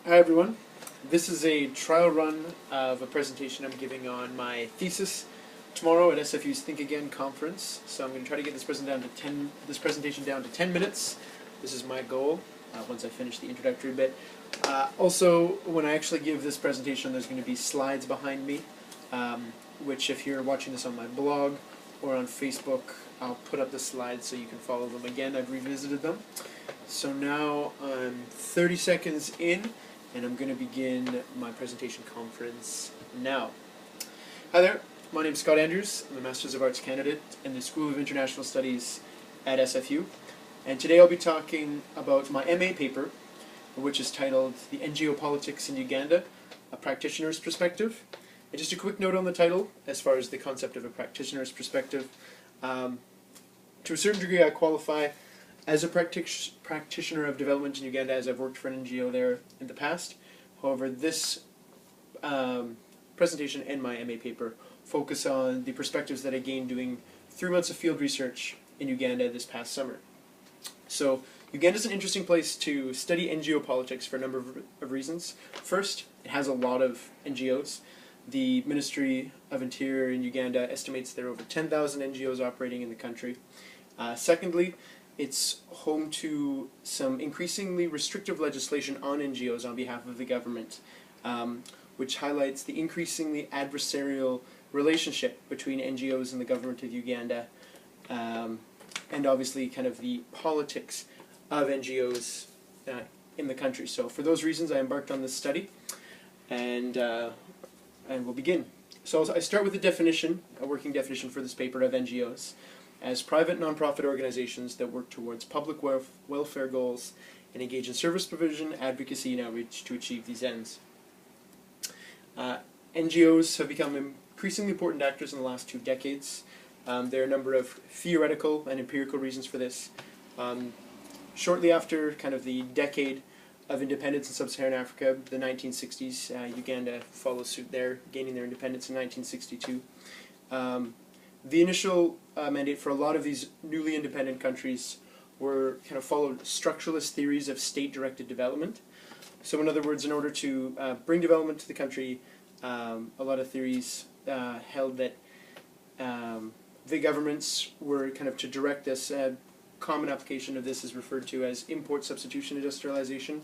Hi everyone. This is a trial run of a presentation I'm giving on my thesis tomorrow at SFU's Think Again conference. So I'm going to try to get this presentation down to 10 minutes. This is my goal once I finish the introductory bit. Also, when I actually give this presentation, there's going to be slides behind me, which if you're watching this on my blog or on Facebook, I'll put up the slides so you can follow them again. I've revisited them. So now I'm 30 seconds in, and I'm going to begin my presentation conference now. Hi there, my name is Scott Andrews. I'm a Masters of Arts candidate in the School of International Studies at SFU. And today I'll be talking about my MA paper, which is titled The NGO Politics in Uganda, A Practitioner's Perspective. And just a quick note on the title, as far as the concept of a practitioner's perspective. To a certain degree I qualify as a practitioner of development in Uganda, as I've worked for an NGO there in the past. However, this presentation and my MA paper focus on the perspectives that I gained doing 3 months of field research in Uganda this past summer. So, Uganda is an interesting place to study NGO politics for a number of reasons. First, it has a lot of NGOs. The Ministry of Interior in Uganda estimates there are over 10,000 NGOs operating in the country. Secondly, it's home to some increasingly restrictive legislation on NGOs on behalf of the government, which highlights the increasingly adversarial relationship between NGOs and the government of Uganda, and obviously kind of the politics of NGOs in the country. So for those reasons I embarked on this study, and we'll begin. So I start with a definition, a working definition for this paper of NGOs, as private non-profit organizations that work towards public welfare goals and engage in service provision, advocacy, and outreach to achieve these ends. NGOs have become increasingly important actors in the last 2 decades. There are a number of theoretical and empirical reasons for this. Shortly after kind of the decade of independence in sub-Saharan Africa, the 1960s, Uganda follows suit there, gaining their independence in 1962. The initial mandate for a lot of these newly independent countries were kind of followed structuralist theories of state-directed development. So in other words, in order to bring development to the country, a lot of theories held that the governments were kind of to direct this. Common application of this is referred to as import substitution industrialization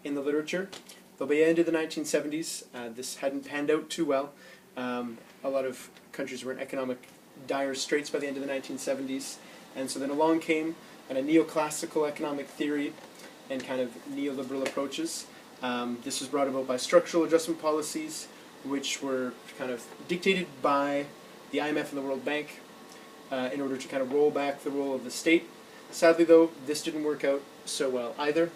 in the literature. But by the end of the 1970s, this hadn't panned out too well. A lot of countries were in economic dire straits by the end of the 1970s, and so then along came kind of neoclassical economic theory and kind of neoliberal approaches. This was brought about by structural adjustment policies, which were kind of dictated by the IMF and the World Bank in order to kind of roll back the role of the state. Sadly though, this didn't work out so well either,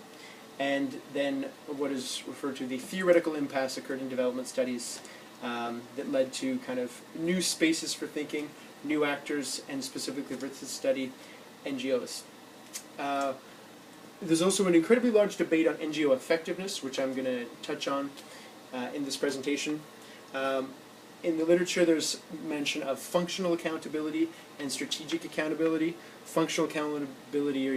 and then what is referred to the theoretical impasse occurred in development studies that led to kind of new spaces for thinking, new actors, and specifically for this study, NGOs. There's also an incredibly large debate on NGO effectiveness, which I'm going to touch on in this presentation. In the literature, there's mention of functional accountability and strategic accountability. Functional accountability are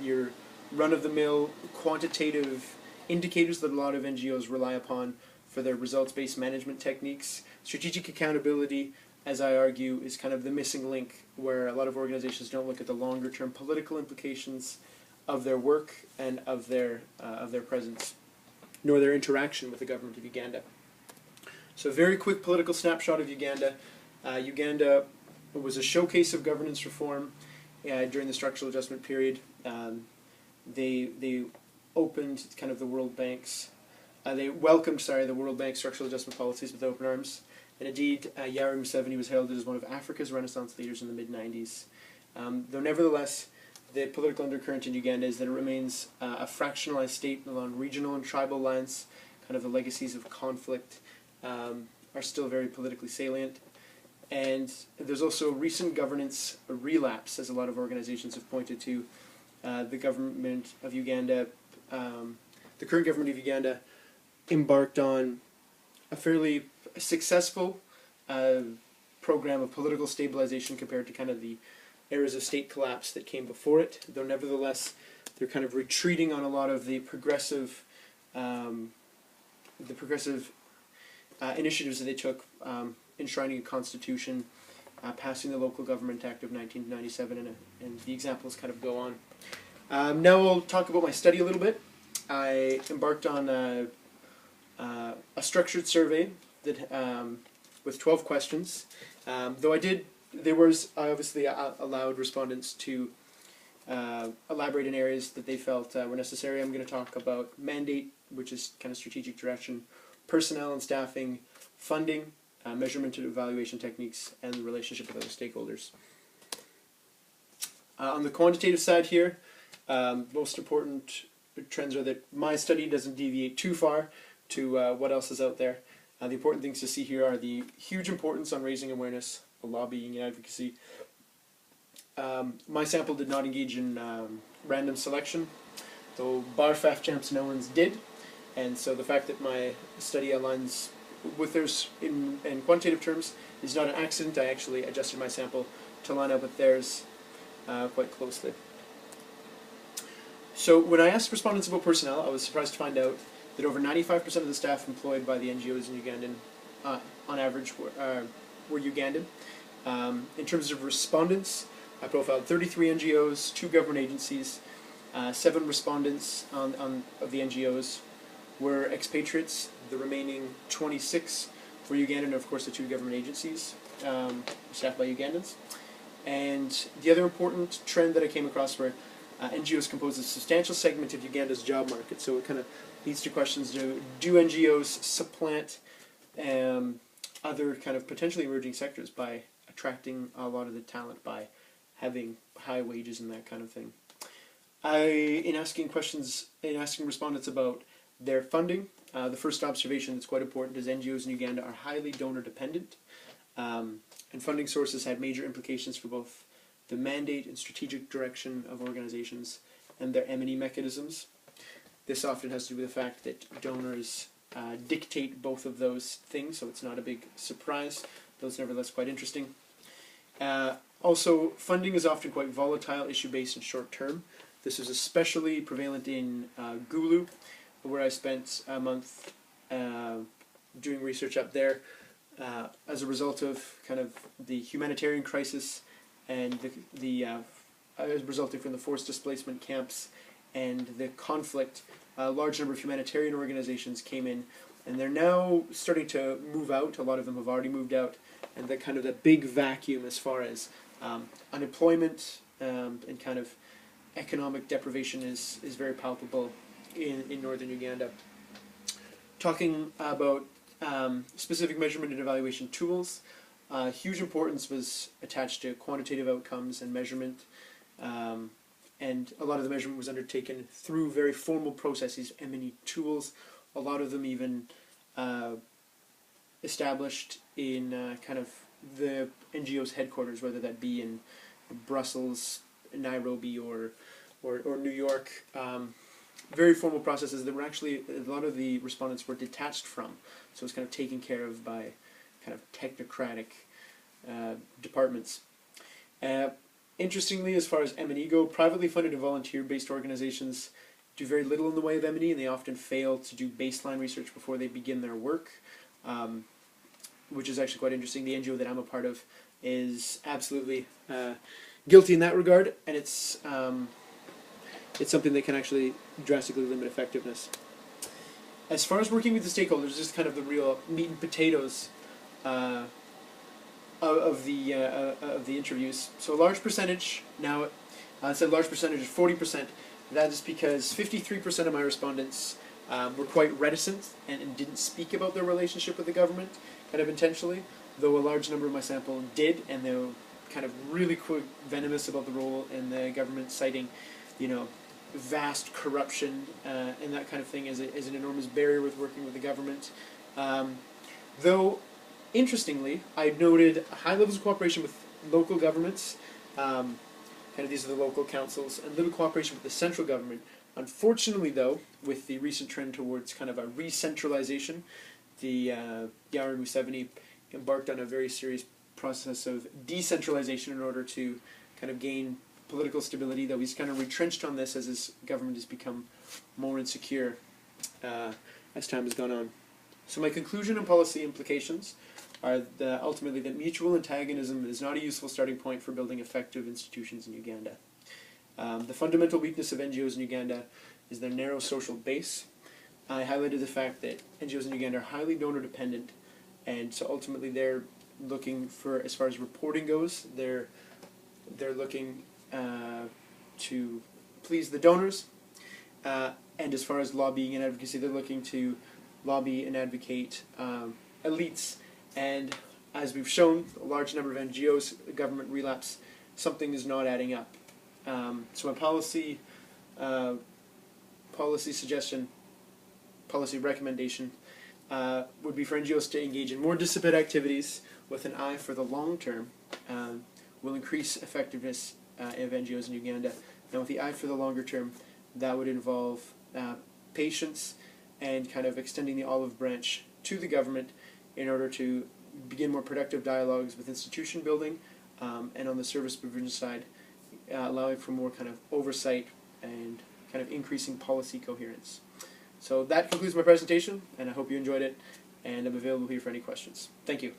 your run-of-the-mill quantitative indicators that a lot of NGOs rely upon for their results-based management techniques. Strategic accountability, as I argue, is kind of the missing link, where a lot of organizations don't look at the longer-term political implications of their work and of their presence, nor their interaction with the government of Uganda. So a very quick political snapshot of Uganda. Uganda was a showcase of governance reform during the structural adjustment period. They opened kind of the World Bank's they welcomed, the World Bank structural adjustment policies with open arms, and indeed, Yoweri Museveni was heralded as one of Africa's Renaissance leaders in the mid-90s. Though nevertheless, the political undercurrent in Uganda is that it remains a fractionalized state along regional and tribal lines. Kind of the legacies of conflict are still very politically salient. And there's also recent governance relapse, as a lot of organizations have pointed to. The government of Uganda, the current government of Uganda, embarked on a fairly successful program of political stabilization compared to kind of the eras of state collapse that came before it, though nevertheless they're kind of retreating on a lot of the progressive the progressive initiatives that they took, enshrining a constitution, passing the Local Government Act of 1997, and the examples kind of go on. Now I'll talk about my study a little bit. I embarked on a structured survey that with 12 questions. Though I obviously allowed respondents to elaborate in areas that they felt were necessary. I'm going to talk about mandate, which is kind of strategic direction, personnel and staffing, funding, measurement and evaluation techniques, and the relationship with other stakeholders. On the quantitative side here, most important trends are that my study doesn't deviate too far to what else is out there. The important things to see here are the huge importance on raising awareness, lobbying, and advocacy. My sample did not engage in random selection, though bar-faff champs no one's did, and so the fact that my study aligns with theirs in quantitative terms is not an accident. I actually adjusted my sample to line up with theirs quite closely. So when I asked respondents about personnel, I was surprised to find out that over 95% of the staff employed by the NGOs in Ugandan, on average, were Ugandan. In terms of respondents, I profiled 33 NGOs, 2 government agencies, 7 respondents of the NGOs were expatriates. The remaining 26 were Ugandan, and of course the 2 government agencies staffed by Ugandans. And the other important trend that I came across were NGOs compose a substantial segment of Uganda's job market. So it kind of leads to questions: do NGOs supplant other kind of potentially emerging sectors by attracting a lot of the talent by having high wages and that kind of thing? In asking respondents about their funding, the first observation that's quite important is NGOs in Uganda are highly donor dependent, and funding sources had major implications for both the mandate and strategic direction of organizations and their M&E mechanisms. This often has to do with the fact that donors dictate both of those things, so it's not a big surprise, though it's nevertheless quite interesting. Also, funding is often quite volatile, issue-based, and short-term. This is especially prevalent in Gulu, where I spent a month doing research up there as a result of kind of the humanitarian crisis and resulting from the forced displacement camps and the conflict. A large number of humanitarian organizations came in, and they're now starting to move out. A lot of them have already moved out, and the big vacuum as far as unemployment and kind of economic deprivation is very palpable in northern Uganda. Talking about specific measurement and evaluation tools, huge importance was attached to quantitative outcomes and measurement, and a lot of the measurement was undertaken through very formal processes, M&E tools, a lot of them even established in kind of the NGO's headquarters, whether that be in Brussels, Nairobi, or New York. Very formal processes that were actually, a lot of the respondents were detached from, so it's kind of taken care of by kind of technocratic departments. Interestingly, as far as M&E go, privately funded and volunteer-based organizations do very little in the way of M&E, and they often fail to do baseline research before they begin their work, which is actually quite interesting. The NGO that I'm a part of is absolutely guilty in that regard, and it's something that can actually drastically limit effectiveness. As far as working with the stakeholders, this is kind of the real meat and potatoes of the interviews. So a large percentage, now I said large percentage is 40%. That is because 53% of my respondents were quite reticent and didn't speak about their relationship with the government, kind of intentionally, though a large number of my sample did, and they were kind of really quick, venomous about the role in the government, citing, vast corruption and that kind of thing as an enormous barrier with working with the government. Though, interestingly, I noted high levels of cooperation with local governments, kind of these are the local councils, and little cooperation with the central government. Unfortunately, though, with the recent trend towards kind of a re-centralization, the Yoweri Museveni embarked on a very serious process of decentralization in order to kind of gain political stability, though he's kind of retrenched on this as his government has become more insecure. as time has gone on. So my conclusion and policy implications are ultimately that mutual antagonism is not a useful starting point for building effective institutions in Uganda. The fundamental weakness of NGOs in Uganda is their narrow social base. I highlighted the fact that NGOs in Uganda are highly donor dependent, and so ultimately they're looking for, as far as reporting goes, they're looking to please the donors, and as far as lobbying and advocacy, they're looking to lobby and advocate elites. And as we've shown, a large number of NGOs, government relapse, something is not adding up. So my policy suggestion, policy recommendation would be for NGOs to engage in more disciplined activities with an eye for the long term. Will increase effectiveness of NGOs in Uganda. And with the eye for the longer term, that would involve patience and kind of extending the olive branch to the government in order to begin more productive dialogues with institution building, and on the service provision side, allowing for more kind of oversight and kind of increasing policy coherence. So that concludes my presentation, and I hope you enjoyed it, and I'm available here for any questions. Thank you.